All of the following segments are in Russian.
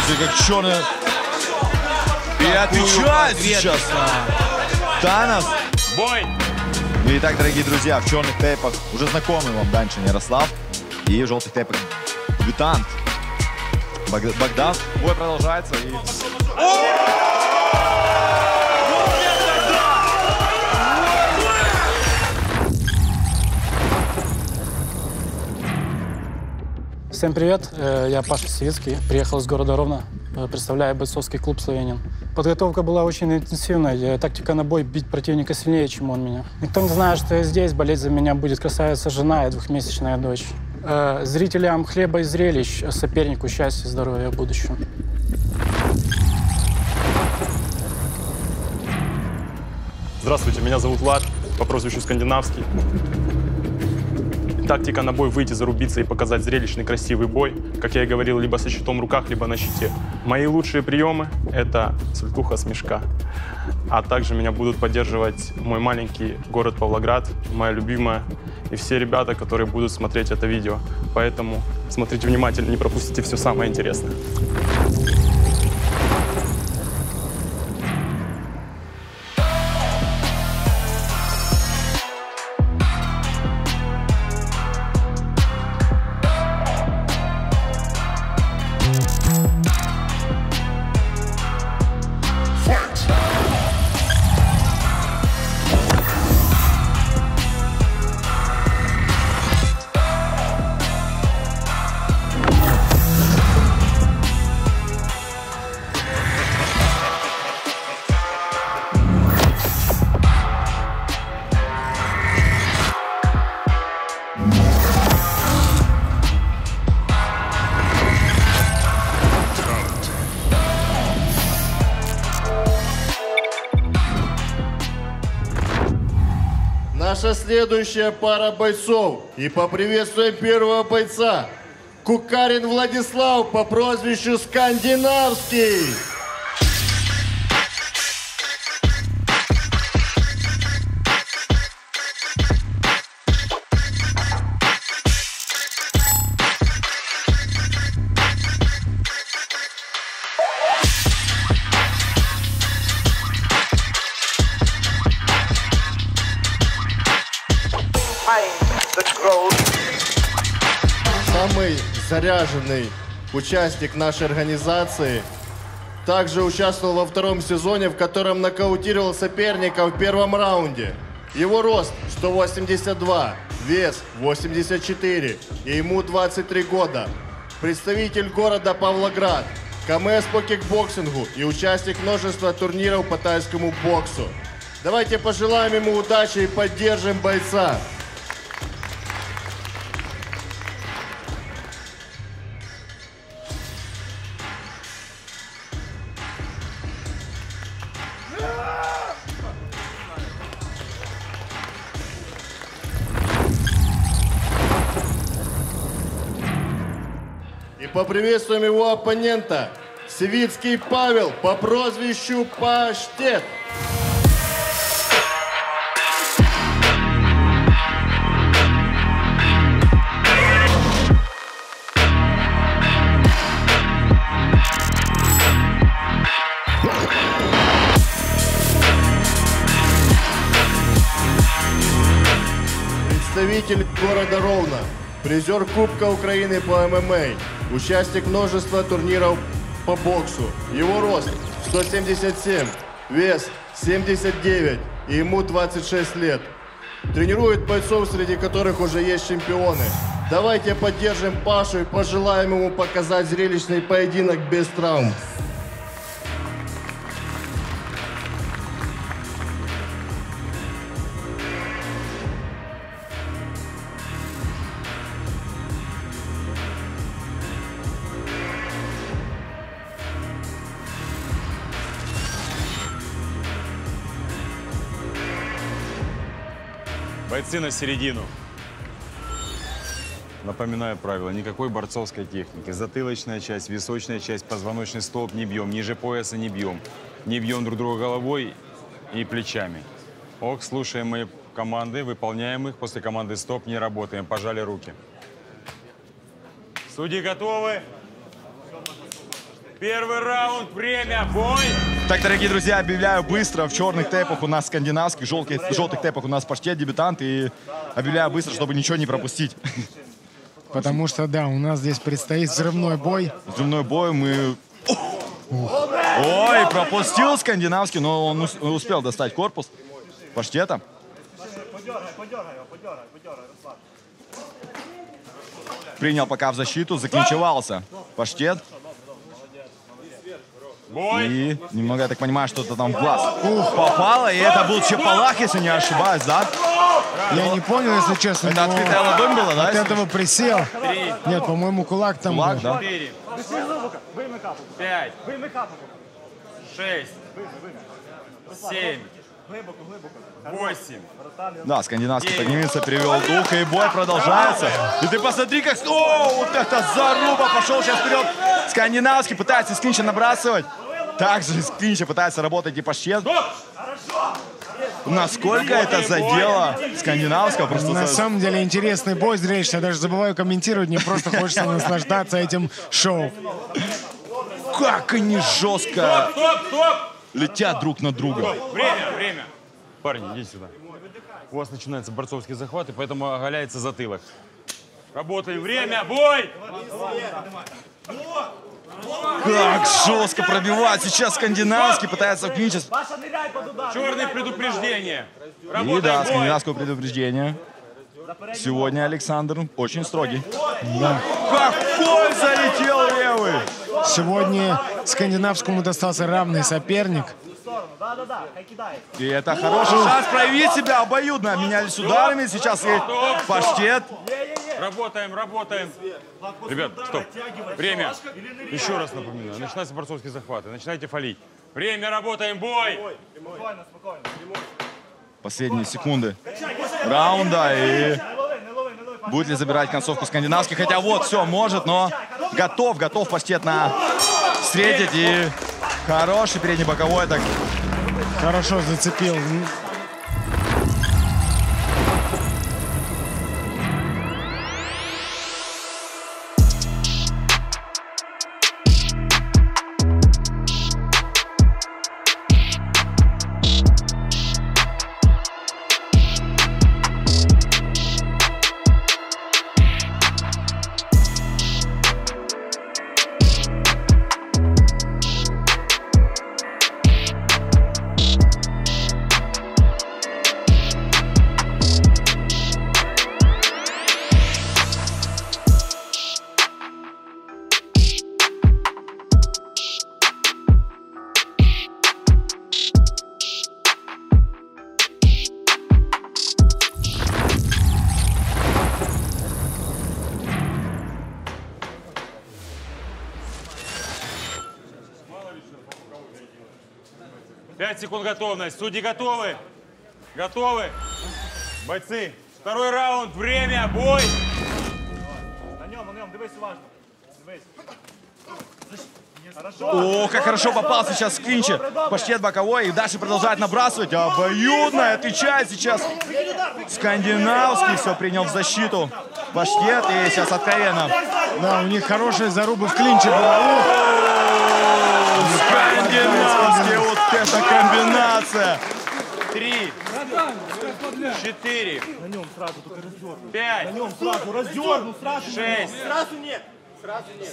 Смотрите, как черный. И отвечает сейчас. Танос. Бой! Итак, дорогие друзья, в черных тейпах уже знакомый вам Данчин Ярослав. И в желтых тейпах дебютант Богдан. Бой продолжается. Всем привет, я Паша Сивицкий, приехал из города Ровно, представляю бойцовский клуб «Славянин». Подготовка была очень интенсивной, тактика на бой — бить противника сильнее, чем он меня. Никто не знает, что я здесь, болеть за меня будет красавица жена и двухмесячная дочь. Зрителям хлеба и зрелищ, сопернику счастья, здоровья в будущем. Здравствуйте, меня зовут Влад, по прозвищу Скандинавский. Тактика на бой — выйти, зарубиться и показать зрелищный, красивый бой. Как я и говорил, либо со щитом в руках, либо на щите. Мои лучшие приемы — это сальтуха с мешка. А также меня будут поддерживать мой маленький город Павлоград, моя любимая, и все ребята, которые будут смотреть это видео. Поэтому смотрите внимательно, не пропустите все самое интересное. Наша следующая пара бойцов. И поприветствуем первого бойца. Кукарин Владислав по прозвищу Скандинавский. Самый заряженный участник нашей организации также участвовал во втором сезоне, в котором нокаутировал соперника в первом раунде. Его рост 182, вес 84, и ему 23 года. Представитель города Павлоград, КМС по кикбоксингу и участник множества турниров по тайскому боксу. Давайте пожелаем ему удачи и поддержим бойца. И поприветствуем его оппонента, Сивицкий Павел по прозвищу Паштет. Представитель города Ровно, призер Кубка Украины по ММА, участник множества турниров по боксу. Его рост 177, вес 79, и ему 26 лет. Тренирует бойцов, среди которых уже есть чемпионы. Давайте поддержим Пашу и пожелаем ему показать зрелищный поединок без травм. Бойцы на середину. Напоминаю правила. Никакой борцовской техники. Затылочная часть, височная часть, позвоночный столб не бьем. Ниже пояса не бьем. Не бьем друг друга головой и плечами. Ок, слушаем мои команды, выполняем их. После команды стоп не работаем. Пожали руки. Судьи готовы? Первый раунд, время, бой! Так, дорогие друзья, объявляю быстро. В черных тейпах у нас скандинавский, в желтых тейпах у нас паштет, дебютант. И объявляю быстро, чтобы ничего не пропустить. Потому что, да, у нас здесь предстоит взрывной бой. Взрывной бой мы... Ой, пропустил скандинавский, но он успел достать корпус паштета. Принял пока в защиту, заклинчевался паштет. И немного, я так понимаю, что-то там в глаз попало. И это был Чапалах, если не ошибаюсь, да? Я не понял, если честно. Это открытая ладонь была, да? От этого присел. Нет, по-моему, кулак там Кулак, был. да? 4, 5, 6, 7, 8. Да, скандинавский поднимется, перевел дух, и бой продолжается. И ты посмотри, как... О, вот это заруба! Пошел сейчас вперед. Скандинавский пытается из клинча набрасывать. Также из клинча пытается работать и паштет. Насколько это задело скандинавского? Просто На самом деле интересный бой, зрелищный. Я даже забываю комментировать, мне просто хочется наслаждаться этим шоу. как они жестко летят друг на друга. Время. Парни, идите сюда. У вас начинается борцовский захват, и поэтому оголяется затылок. Работаем. Время. Бой! Как жестко пробивать. Сейчас скандинавский пытается вклиниться. Черное предупреждение. И Работаем. да, Бой! скандинавское предупреждение. Сегодня Александр очень строгий. Да. Какой залетел левый! Сегодня скандинавскому достался равный соперник. И это хороший шанс проявить себя обоюдно. Обменялись ударами. Сейчас и паштет. Работаем. Ребят, стоп. Время. Еще раз напоминаю. Начинаются борцовские захваты. Начинайте фалить. Время, работаем, бой! Последние секунды раунда. И будет ли забирать концовку скандинавский? Хотя вот, все, может, но готов паштет встретить. И хороший передний боковой. Так. Хорошо зацепил. Пять секунд готовность. Судьи готовы? Готовы? Бойцы, второй раунд. Время, бой! На нем, дивись уважно. Дивись. О, как хорошо попал сейчас в клинче. Паштет боковой. И дальше продолжает набрасывать. Обоюдно отвечает сейчас скандинавский. Все принял в защиту паштет. И сейчас откровенно. Да, у них хорошие зарубы в клинче было. Скандинавский. Вот эта комбинация. 3, 4, 5, 6,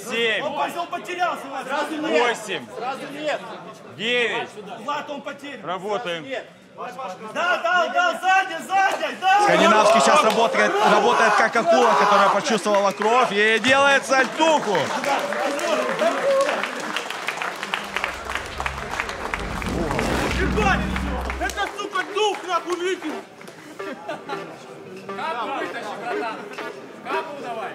7, 8, 9. Работаем. Да, сзади, да! Скандинавский сейчас работает как акула, которая почувствовала кровь и делает сальтуху. Это, сука, дух, нахуй, выкинь! Капу вытащи, братан! Капу давай!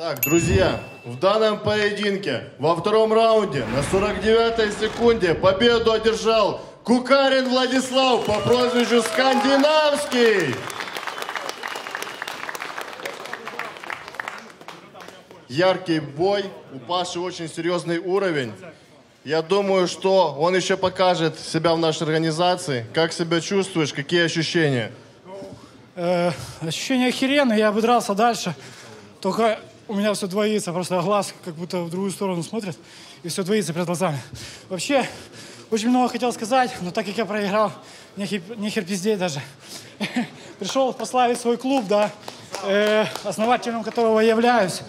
Так, друзья, в данном поединке во втором раунде на 49-й секунде победу одержал Кукарин Владислав по прозвищу Скандинавский. Яркий бой, у Паши очень серьезный уровень. Я думаю, что он еще покажет себя в нашей организации. Как себя чувствуешь, какие ощущения? Ощущения охеренные, я бы дрался дальше. Только у меня все двоится, просто глаз как будто в другую сторону смотрит, и все двоится перед глазами. Вообще, очень много хотел сказать, но так как я проиграл, нехер пиздеть даже. Пришел прославить свой клуб, да, основателем которого я являюсь.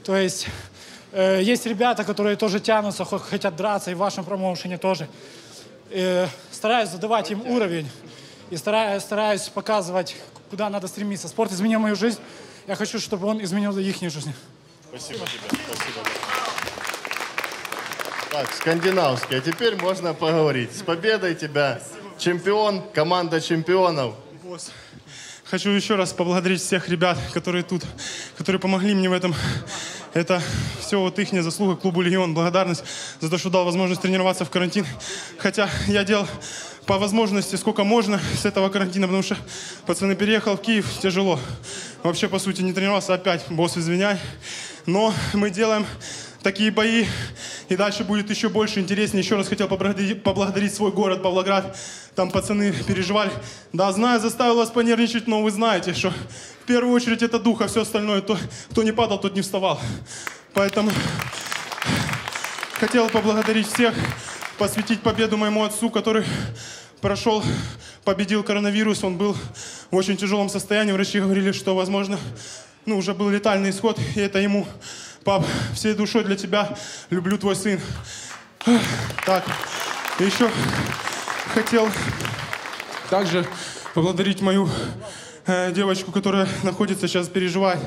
То есть есть ребята, которые тоже тянутся, хотят драться, и в вашем промоушене тоже. Стараюсь задавать им уровень и стараюсь показывать, куда надо стремиться. Спорт изменил мою жизнь. Я хочу, чтобы он изменил их жизнь. Спасибо тебе. Спасибо. Так, Скандинавский, а теперь можно поговорить. С победой тебя, чемпион, команда чемпионов. Босс, хочу еще раз поблагодарить всех ребят, которые тут, которые помогли мне в этом. Это все вот их заслуга клубу «Легион». Благодарность за то, что дал возможность тренироваться в карантин. Хотя я делал по возможности сколько можно с этого карантина, потому что, пацаны, переехал в Киев, тяжело. Вообще, по сути, не тренировался опять. Босс, извиняй. Но мы делаем такие бои, и дальше будет еще больше интереснее. Еще раз хотел поблагодарить свой город, Павлоград. Там пацаны переживали. Да, знаю, заставил вас понервничать, но вы знаете, что в первую очередь это дух, а все остальное, кто не падал, тот не вставал. Поэтому хотел поблагодарить всех, посвятить победу моему отцу, который победил коронавирус. Он был в очень тяжелом состоянии. Врачи говорили, что, возможно, уже был летальный исход. И это ему: пап, всей душой для тебя, люблю, твой сын. Так, еще хотел также поблагодарить мою девочку, которая находится сейчас, переживает.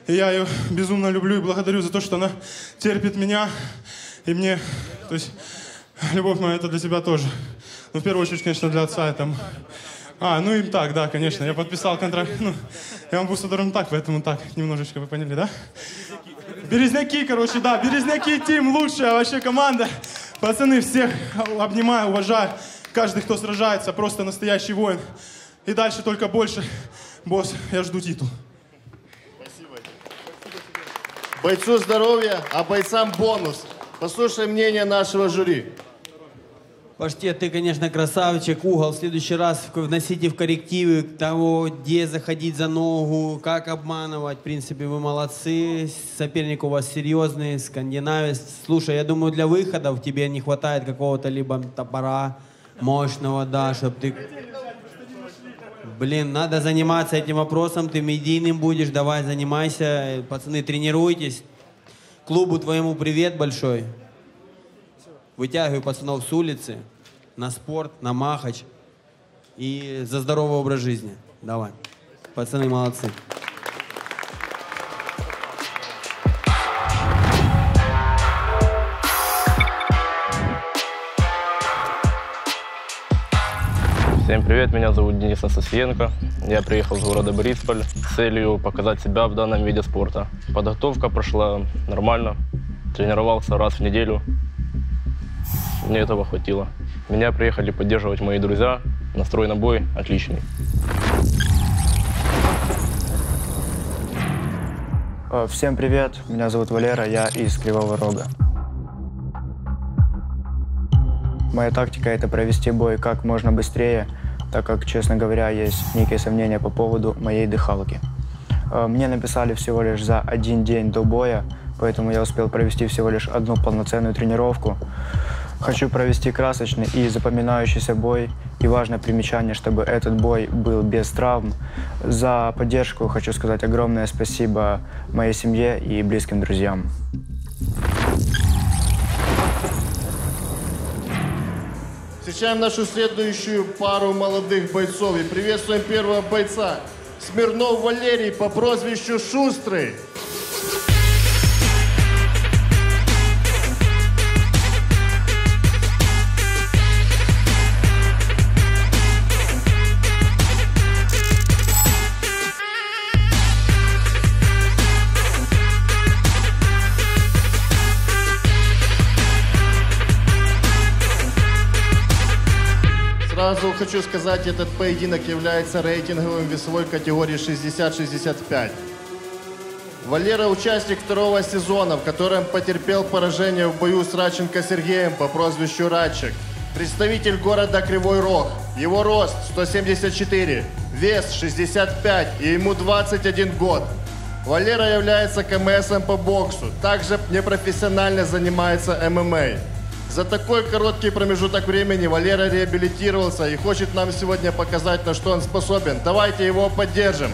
И я ее безумно люблю и благодарю за то, что она терпит меня. И мне, то есть, любовь моя, это для тебя тоже. Но в первую очередь, конечно, для отца это... ну и так, да, конечно. Я подписал контракт. Я амбассадором так, поэтому так, немножечко, вы поняли, да? Березняки, короче, да. Березняки, тим, лучшая вообще команда. Пацаны, всех обнимаю, уважаю. Каждый, кто сражается, просто настоящий воин. И дальше только больше. Босс, я жду титул. Спасибо. Бойцу здоровья, а бойцам бонус. Послушай мнение нашего жюри. Паштет, ты, конечно, красавчик. Угол в следующий раз вносите в коррективы того, где заходить за ногу, как обманывать. В принципе, вы молодцы. Соперник у вас серьезный, скандинавец. Слушай, я думаю, для выходов тебе не хватает какого-то либо топора мощного, да, чтобы ты... Блин, надо заниматься этим вопросом. Ты медийным будешь, давай занимайся. Пацаны, тренируйтесь. Клубу твоему привет большой. Вытягиваю пацанов с улицы на спорт, на махач и за здоровый образ жизни. Давай. Пацаны молодцы. Всем привет, меня зовут Денис Асасиенко. Я приехал из города Борисполь с целью показать себя в данном виде спорта. Подготовка прошла нормально, тренировался раз в неделю. Мне этого хватило. Меня приехали поддерживать мои друзья. Настрой на бой отличный. Всем привет, меня зовут Валера, я из Кривого Рога. Моя тактика – это провести бой как можно быстрее, так как, честно говоря, есть некие сомнения по поводу моей дыхалки. Мне написали всего лишь за 1 день до боя, поэтому я успел провести всего лишь 1 полноценную тренировку. Хочу провести красочный и запоминающийся бой, и важное примечание, чтобы этот бой был без травм. За поддержку хочу сказать огромное спасибо моей семье и близким друзьям. Встречаем нашу следующую пару молодых бойцов. И приветствуем первого бойца. Смирнов Валерий по прозвищу Шустрый. Сразу хочу сказать, этот поединок является рейтинговым весовой категории 60-65. Валера – участник второго сезона, в котором потерпел поражение в бою с Радченко Сергеем по прозвищу Радчик. Представитель города Кривой Рог. Его рост 174, вес 65 и ему 21 год. Валера является КМСом по боксу, также непрофессионально занимается ММА. За такой короткий промежуток времени Валера реабилитировался и хочет нам сегодня показать, на что он способен. Давайте его поддержим.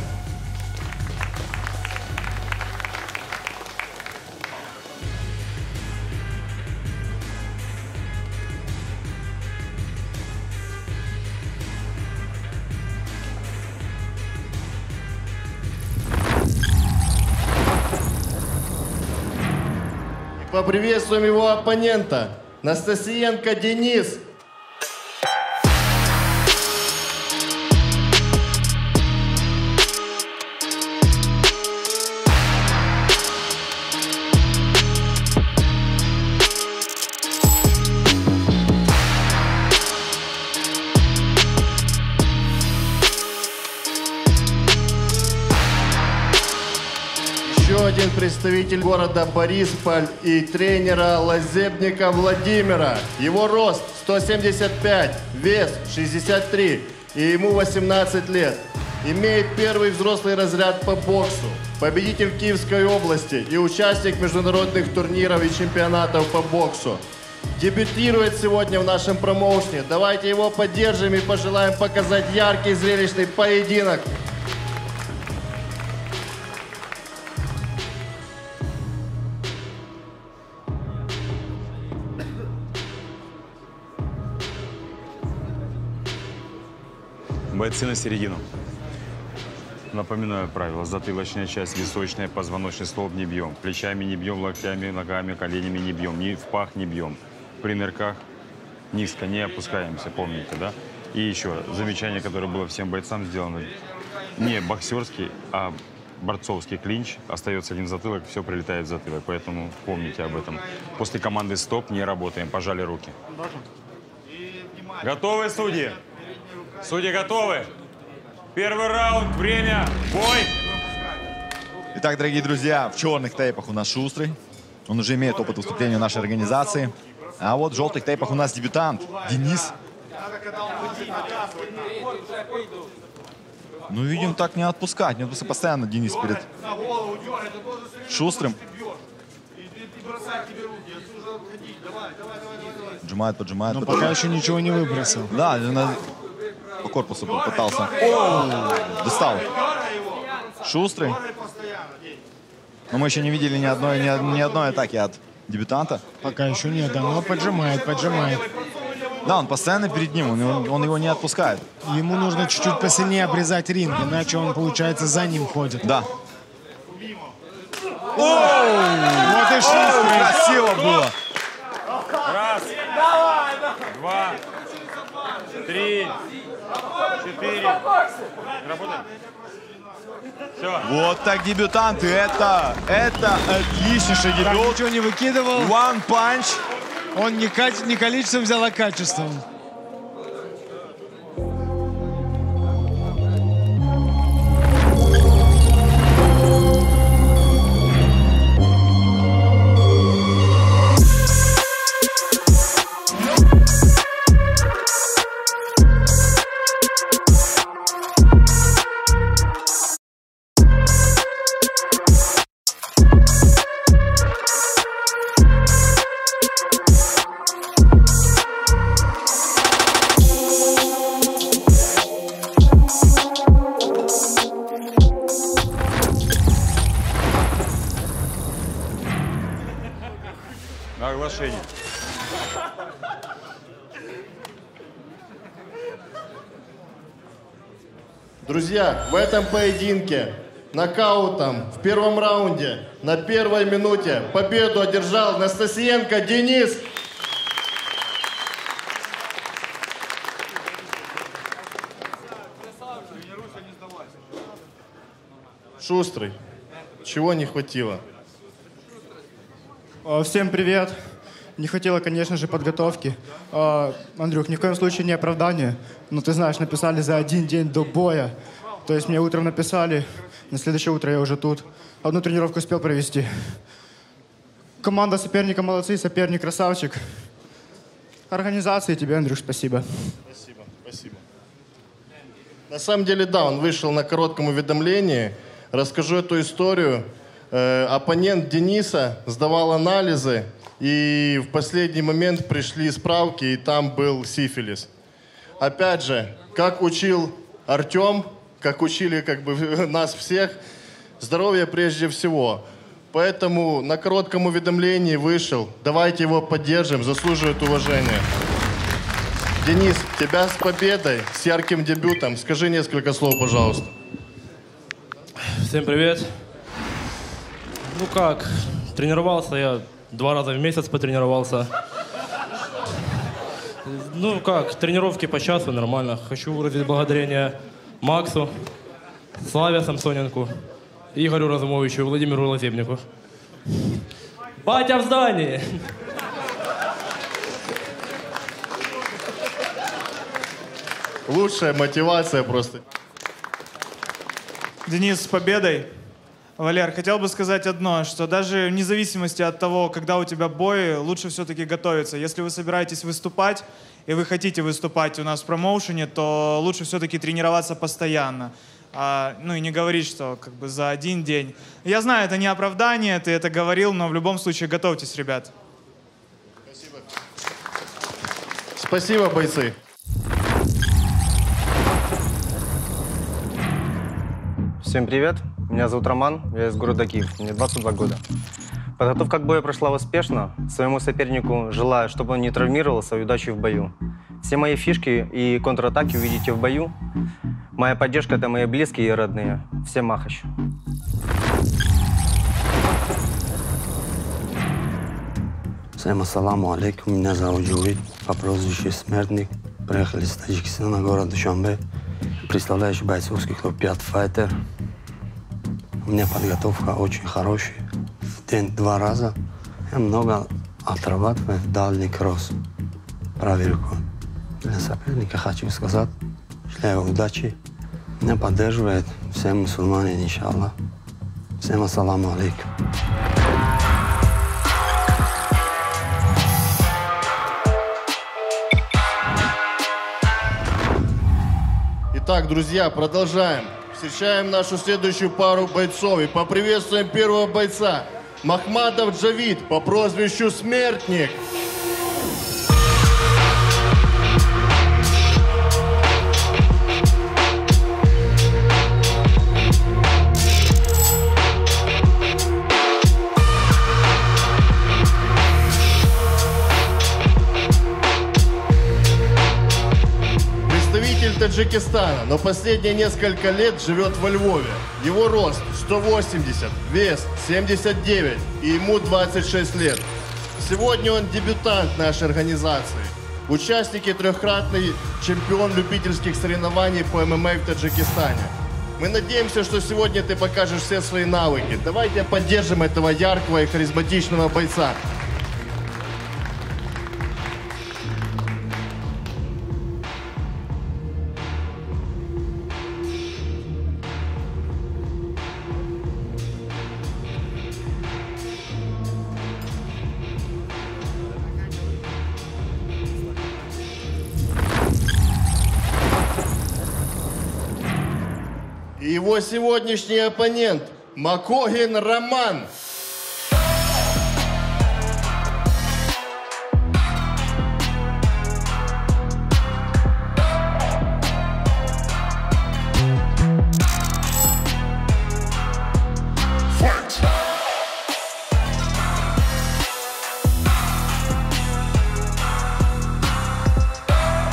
Поприветствуем его оппонента, Настасиенко Денис. Еще один представитель города Борисполь и тренера Лазебника Владимира. Его рост 175, вес 63 и ему 18 лет. Имеет первый взрослый разряд по боксу. Победитель Киевской области и участник международных турниров и чемпионатов по боксу. Дебютирует сегодня в нашем промоушне. Давайте его поддержим и пожелаем показать яркий зрелищный поединок. Бойцы на середину. Напоминаю правила. Затылочная часть, височная, позвоночный столб не бьем. Плечами не бьем, локтями, ногами, коленями не бьем. Ни в пах не бьем. При нырках низко не опускаемся, помните, да? И еще замечание, которое было всем бойцам сделано. Не боксерский, а борцовский клинч. Остается один затылок, все прилетает в затылок. Поэтому помните об этом. После команды «Стоп» не работаем. Пожали руки. Готовы, судьи? Судьи готовы? Первый раунд, время, бой! Итак, дорогие друзья, в черных тейпах у нас Шустрый. Он уже имеет опыт выступления в нашей организации. А вот в желтых тейпах у нас дебютант Денис. Ну, видим, так не отпускать. Не отпускать постоянно Денис перед Шустрым. Поджимает, поджимает. Но пока еще ничего не выбросил. Да, по корпусу попытался. О, достал. Шустрый. Но мы еще не видели ни одной атаки от дебютанта. Пока еще нет, да, но поджимает, поджимает. Да, он постоянно перед ним, он его не отпускает. Ему нужно чуть-чуть посильнее обрезать ринг, иначе он, получается, за ним ходит. Да. Вот и Шустрый. Красиво было. Раз, два, три, 4. Работаем. Все. Вот так дебютанты. Это отличнейший дебют. Так, ничего не выкидывал. One punch. Он не количеством взял, а качеством. Оглашение. Друзья, в этом поединке нокаутом в первом раунде на первой минуте победу одержал Настасиенко Денис. Шустрый. Чего не хватило? Всем привет. Не хватило, конечно же, подготовки. Андрюх, ни в коем случае не оправдание. Но ты знаешь, написали за 1 день до боя. То есть мне утром написали, на следующее утро я уже тут. Одну тренировку успел провести. Команда соперника молодцы, соперник красавчик. Организации тебе, Андрюш, спасибо. Спасибо, спасибо. На самом деле, да, он вышел на коротком уведомлении. Расскажу эту историю. Оппонент Дениса сдавал анализы, и в последний момент пришли справки, и там был сифилис. Опять же, как учил Артем, как учили нас всех, здоровье прежде всего. Поэтому на коротком уведомлении вышел. Давайте его поддержим, заслуживает уважения. Денис, тебя с победой, с ярким дебютом. Скажи несколько слов, пожалуйста. Всем привет. Ну как, тренировался я 2 раза в месяц потренировался. Ну как, тренировки по часу нормально. Хочу выразить благодарение Максу, Славе Самсоненку, Игорю Разумовичу и Владимиру Лазебнику. Батя в здании! Лучшая мотивация просто. Денис, с победой. Валер, хотел бы сказать одно, что даже вне зависимости от того, когда у тебя бой, лучше все-таки готовиться. Если вы собираетесь выступать, и вы хотите выступать у нас в промоушене, то лучше все-таки тренироваться постоянно. Ну и не говорить, что за 1 день. Я знаю, это не оправдание, ты это говорил, но в любом случае готовьтесь, ребят. Спасибо. Спасибо, бойцы. Всем привет, меня зовут Роман, я из города Киев, мне 22 года. Подготовка к бою прошла успешно. Своему сопернику желаю, чтобы он не травмировался и удачи в бою. Все мои фишки и контратаки увидите в бою. Моя поддержка — это мои близкие и родные. Всем махач. Всем ассаламу алейкум, меня зовут Джувид, по прозвищу Смертник. Приехали из Таджикистана, город Душанбе. Представляющий бойцовский клуб «Пят Файтер». У меня подготовка очень хорошая. В день 2 раза. Я много отрабатываю дальний кросс, проверку. Для соперника хочу сказать, желаю удачи. Меня поддерживает все мусульмане, иншаллах. Всем ассаламу алейкум. Итак, друзья, продолжаем. Встречаем нашу следующую пару бойцов и поприветствуем первого бойца. Махмадов Джавид по прозвищу Смертник. Таджикистана, но последние несколько лет живет во Львове. Его рост 180, вес 79 и ему 26 лет. Сегодня он дебютант нашей организации. Участник и 3-кратный чемпион любительских соревнований по ММА в Таджикистане. Мы надеемся, что сегодня ты покажешь все свои навыки. Давайте поддержим этого яркого и харизматичного бойца. Его сегодняшний оппонент Макогин Роман.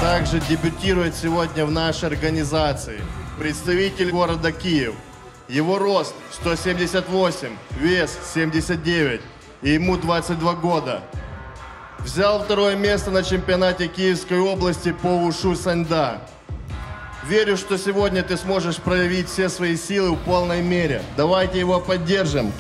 Также дебютирует сегодня в нашей организации представитель города Киев. Его рост 178, вес 79, и ему 22 года. Взял 2-е место на чемпионате Киевской области по ушу саньда. Верю, что сегодня ты сможешь проявить все свои силы в полной мере. Давайте его поддержим.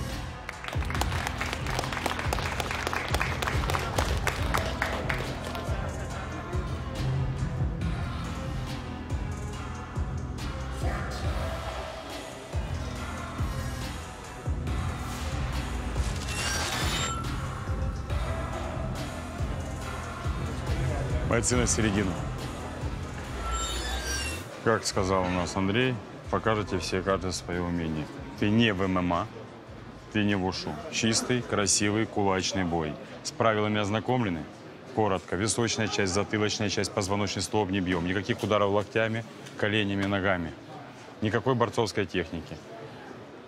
бойцы на середину. Как сказал у нас Андрей, покажете все каждое свое умение. Ты не в ММА, ты не в ушу. Чистый, красивый, кулачный бой. С правилами ознакомлены? Коротко. Височная часть, затылочная часть, позвоночный столб не бьем. Никаких ударов локтями, коленями, ногами. Никакой борцовской техники.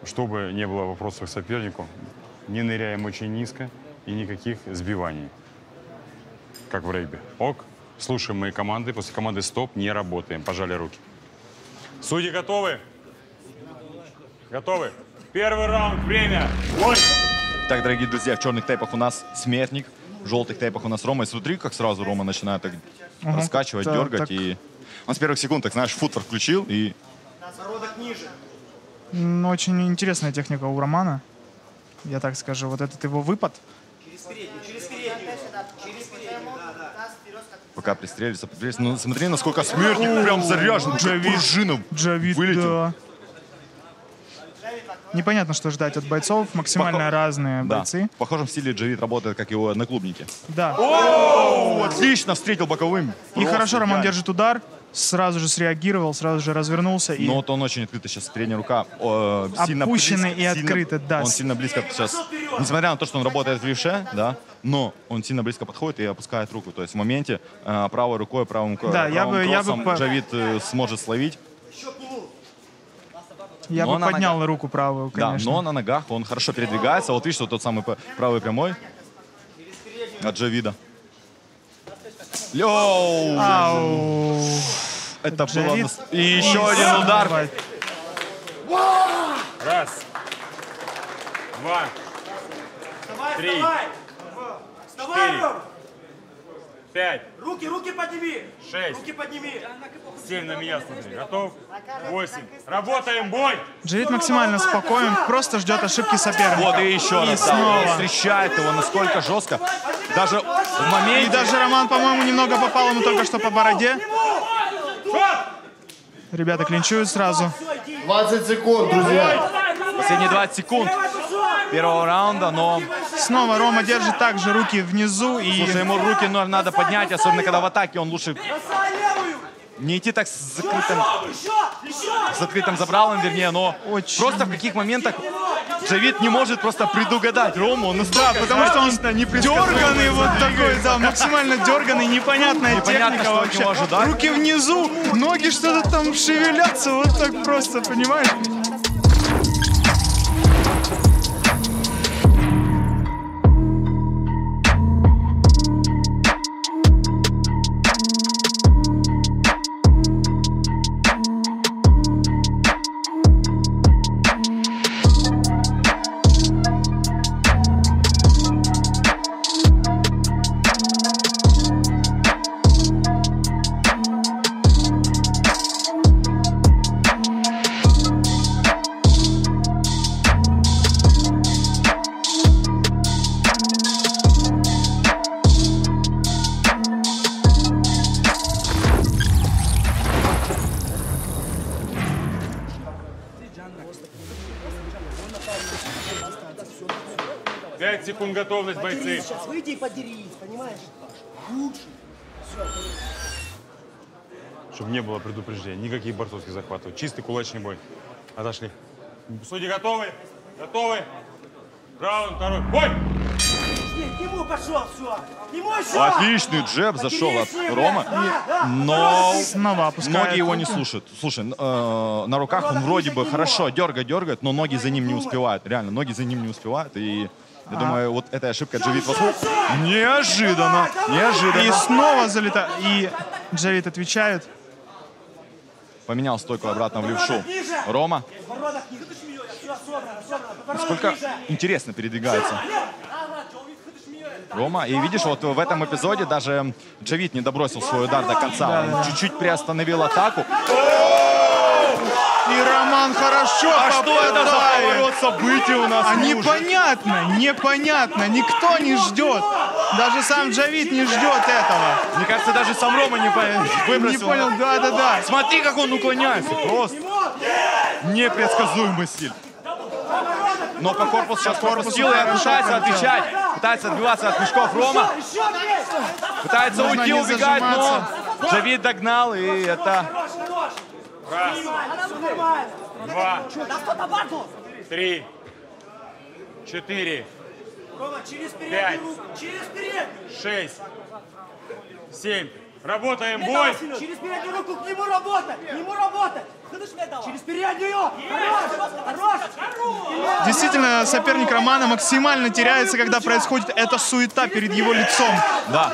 Чтобы не было вопросов к сопернику, не ныряем очень низко и никаких сбиваний. Как в регби. Ок. Слушаем мои команды. После команды «Стоп» не работаем. Пожали руки. Судьи готовы? Готовы? Первый раунд. Время. Бой! Так, дорогие друзья, в черных тейпах у нас Смертник, в желтых тейпах у нас Рома. И смотри, как сразу Рома начинает так раскачивать, дергать. Так. И он с первых секунд, так знаешь, футвор включил и... Очень интересная техника у Романа. Я так скажу. Вот этот его выпад. Пока пристрелится. Ну, смотри, насколько Смертник прям заряжен. Пружина вылетел. Да. Непонятно, что ждать от бойцов. Максимально разные бойцы. В похожем стиле Джавид работает, как его одноклубники. Да. О, отлично встретил боковым. И хорошо Роман держит удар. Сразу же среагировал, сразу же развернулся. Но вот он очень открыто сейчас. Передняя рука сильно опущенная и открыта, да. Он сильно близко сейчас. Несмотря на то, что он работает в левше, да, но он сильно близко подходит и опускает руку. То есть в моменте правой рукой, правым кроссом Джавид сможет словить. Я бы поднял руку правую, конечно. Да, но на ногах он хорошо передвигается. Вот видишь, вот тот самый правый прямой от Джавида. Йоу! Это было... И еще один удар. Раз. Два. Три. Четыре. 5. Руки подними. 6. Руки подними. 7 на меня смотри. Готов? 8. Работаем, бой! Джавид максимально спокоен, просто ждет ошибки соперника. Вот и еще раз. Он встречает его насколько жестко. Даже в моменте... И даже Роман, по-моему, немного попал ему только что по бороде. Ребята клинчуют сразу. 20 секунд, друзья. Последние 20 секунд первого раунда, но... Снова Рома держит также руки внизу. И... Слушай, ему руки надо поднять, особенно когда в атаке он лучше... Не идти так с открытым забралом, вернее, но просто в каких моментах Джавид не может просто предугадать Рому. Он настолько, потому что он дерганый вот такой, да, максимально дерганый, непонятная техника вообще. Руки внизу, ноги что-то там шевелятся, вот так просто, понимаешь? Секунд готовность, бойцы. Сейчас выйди и подерись, понимаешь? Лучше. Все. Чтобы не было предупреждения, никаких борцовских захватов. Чистый кулачный бой. Отошли. Судьи готовы? Готовы? Раунд второй. Бой! К нему пошел, все. К нему еще. Отличный джеб зашел от Ромы, но ноги его не слушают. Слушай, на руках он вроде бы хорошо дергает, но ноги за ним не успевают. Реально, ноги за ним не успевают. И я думаю, вот эта ошибка Джавид вошел. Неожиданно. И снова залетает. И Джавид отвечает. Поменял стойку обратно в левшу. Рома. Насколько интересно передвигается Рома. И видишь, вот в этом эпизоде даже Джавид не добросил свой удар до конца. Он чуть-чуть приостановил атаку. И Роман хорошо попадает. Что это за поворот событий у нас? Непонятно. Никто не ждет. Даже сам Джавид не ждет этого. Мне кажется, даже сам Рома не выбросил. Не понял, да. Смотри, как он уклоняется. Просто непредсказуемый стиль. Но по корпусу сейчас пропустил и пытается отвечать. Пытается отбиваться от мешков Рома. Пытается уйти, убегать, но Джавид догнал, и это... Раз, два, 3, 4, 5, 6, 7. Работаем, бой! Через переднюю руку к нему работать! К нему работать! Через переднюю! Хорош! Действительно, соперник Романа максимально теряется, когда происходит эта суета перед его лицом. Да.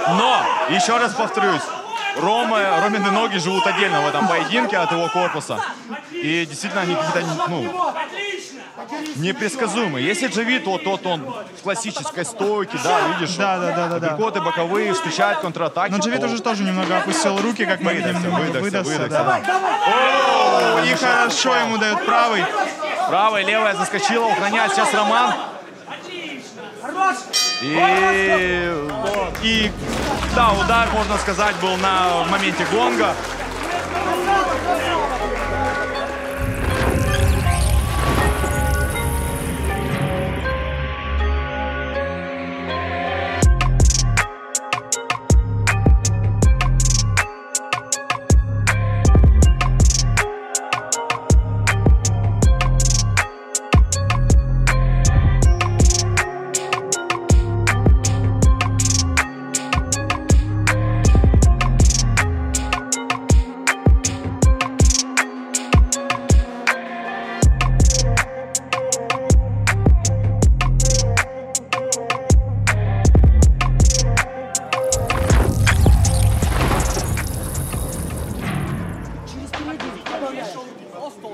Но, еще раз повторюсь, Ромины ноги живут отдельно в этом поединке от его корпуса. И действительно они какие-то, непредсказуемые. Если Джавид, вот он в классической стойке, да, видишь, апперкоты боковые, встречает контратаки. Но Джавид уже тоже немного опустил руки, как мы видим, выдохся. Да. И хорошо ему дают правый. Правая, левая заскочила, охраняет сейчас Роман. И да, удар, можно сказать, был в моменте гонга.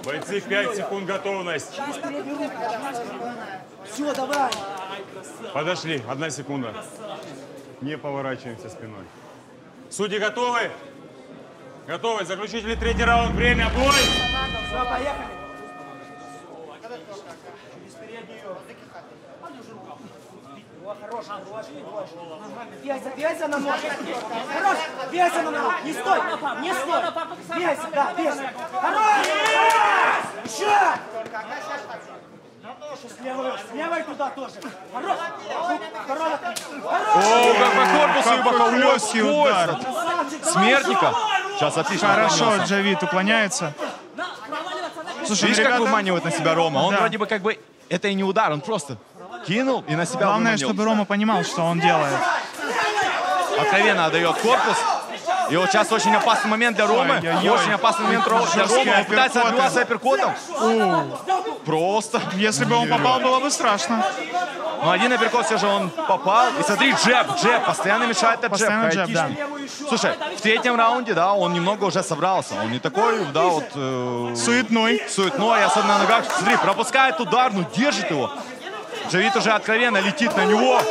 Бойцы, 5 секунд готовность. Все, давай. Подошли, 1 секунда. Не поворачиваемся спиной. Судьи готовы? Готовы. Заключительный 3-й раунд. Время, бой! Все, поехали. Хорош, бейся на ногу. Хорош, бейся на ногу. Не стой, не стой. Бейся, да, бейся. Хорош! Еще! С левой туда тоже. Хорош! Хорош! О, как по корпусу и боковой удар. Смертника. Сейчас отлично. Хорошо, Джавид уклоняется. Слушай, видишь, как выманивает на себя Рома? Он вроде бы как бы... Это и не удар, он просто кинул и на себя Главное, выманил. чтобы Рома понимал, что он делает. Откровенно отдает корпус. И вот сейчас очень опасный момент для Ромы. Очень опасный момент для Ромы. Он пытается отбиваться апперкотом. Просто. Если бы он попал, было бы страшно. Но один апперкот все же он попал. И смотри, джеб. Постоянно мешает этот джеб. Постоянно джеб, да. Слушай, в 3-м раунде, да, он немного уже собрался. Он не такой, да, вот... Суетной. Суетной, особенно на ногах. Смотри, пропускает удар, но держит его. Джавид уже откровенно летит на него.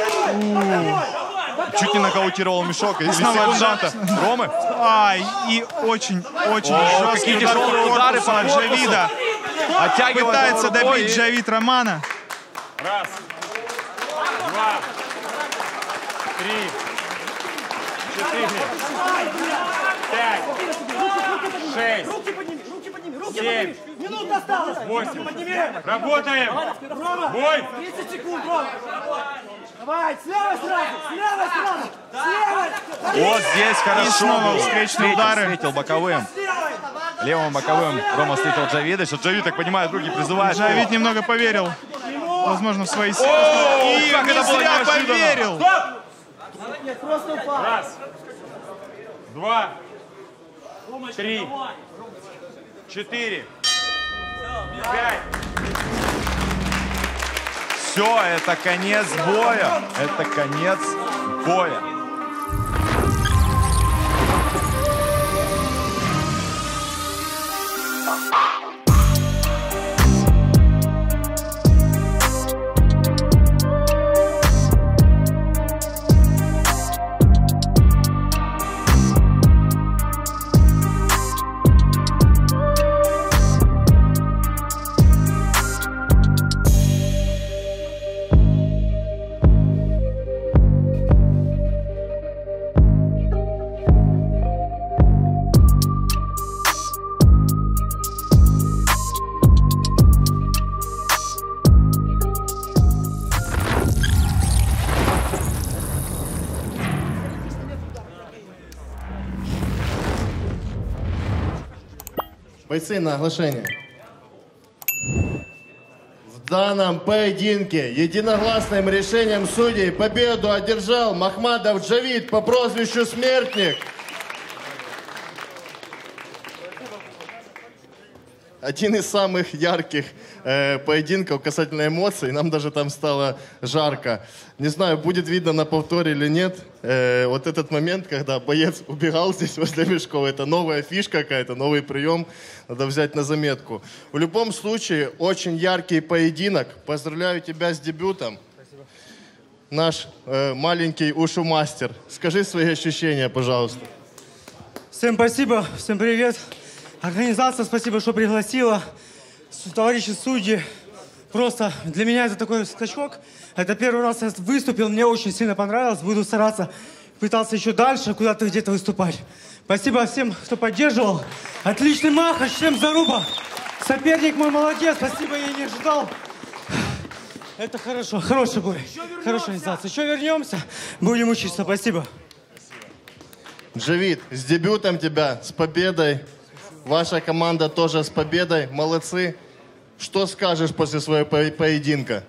Чуть не нокаутировал мешок. И снова секунданта Ромы. Ай, и очень жесткий удар тяжелые удары по Джавида. Пытается добить и... Джавид Романа. 1, 2, 3, 4, 5, 6, 7, 8. Работаем. Бой. 30 секунд, Рома. Давай, слева сразу. Вот здесь хорошо. И снова встречные удары. Встретил боковым. Левым боковым Рома встретил Джавида. Сейчас Джавид, так понимаю, руки призывает. Джавид немного поверил. Возможно, в свои силы. И как это было неожиданно. поверил. 1, 2, 3, 4, 5. Все, это конец боя. Это конец боя. Бойцы, на оглашение. В данном поединке единогласным решением судей победу одержал Махмадов Джавид по прозвищу Смертник. Один из самых ярких поединков касательно эмоций. Нам даже там стало жарко. Не знаю, будет видно на повторе или нет. Вот этот момент, когда боец убегал здесь возле мешков, это новая фишка какая-то, новый прием. Надо взять на заметку. В любом случае, очень яркий поединок. Поздравляю тебя с дебютом. Спасибо. Наш маленький ушу-мастер. Скажи свои ощущения, пожалуйста. Всем спасибо, всем привет. Организация, спасибо, что пригласила. Товарищи судьи, просто для меня это такой скачок. Это первый раз я выступил, мне очень сильно понравилось. Буду стараться пытаться еще дальше куда-то где-то выступать. Спасибо всем, кто поддерживал. Отличный махач, всем заруба. Соперник мой молодец, спасибо, я не ожидал. Это хорошо, хороший бой, хорошая организация. Еще вернемся, будем учиться, спасибо. Джавид, с дебютом тебя, с победой. Ваша команда тоже с победой. Молодцы. Что скажешь после своего поединка?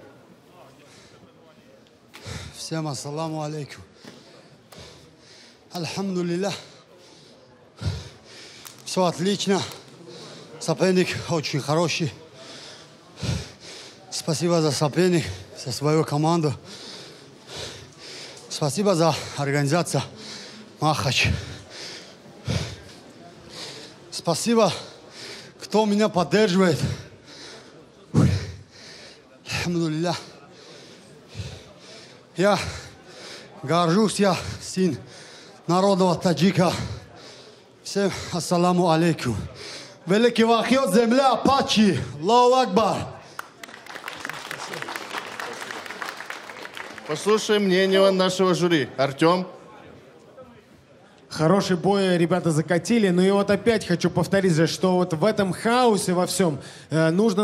Всем ассаламу алейкум. Альхамдулилля. Все отлично. Соперник очень хороший. Спасибо за соперник, за свою команду. Спасибо за организацию Махач. Спасибо, кто меня поддерживает. Альхамдулилля. Я горжусь, я сын народного таджика. Всем ассаламу алейкум. Великий вахид, земля, Апачи. Аллаху Акбар. Послушаем мнение нашего жюри. Артем? Хороший бой ребята закатили, но и вот опять хочу повторить же, что вот в этом хаосе во всем нужно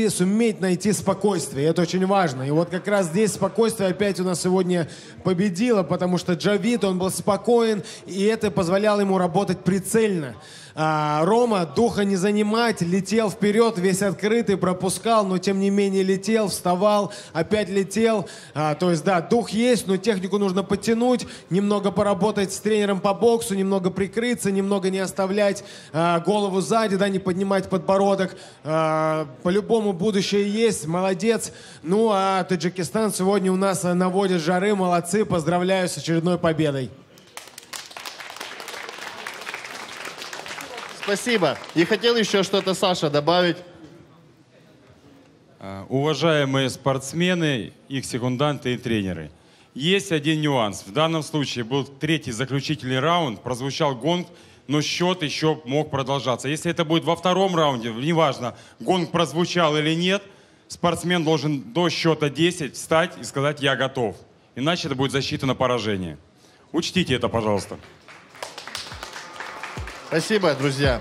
суметь найти спокойствие, это очень важно. И вот как раз здесь спокойствие опять у нас сегодня победило, потому что Джавид, он был спокоен, и это позволяло ему работать прицельно. Рома духа не занимать, летел вперед, весь открытый, пропускал, но тем не менее летел, вставал, опять летел. То есть, да, дух есть, но технику нужно подтянуть, немного поработать с тренером по боксу, немного прикрыться, немного не оставлять голову сзади, да, не поднимать подбородок. По-любому будущее есть, молодец. Ну, а Таджикистан сегодня у нас наводит жары, молодцы, поздравляю с очередной победой. Спасибо. И хотел еще что-то Саша добавить. Уважаемые спортсмены, их секунданты и тренеры, есть один нюанс. В данном случае был третий заключительный раунд, прозвучал гонг, но счет еще мог продолжаться. Если это будет во втором раунде, неважно, гонг прозвучал или нет, спортсмен должен до счета 10 встать и сказать «я готов». Иначе это будет засчитано поражение. Учтите это, пожалуйста. Спасибо, друзья.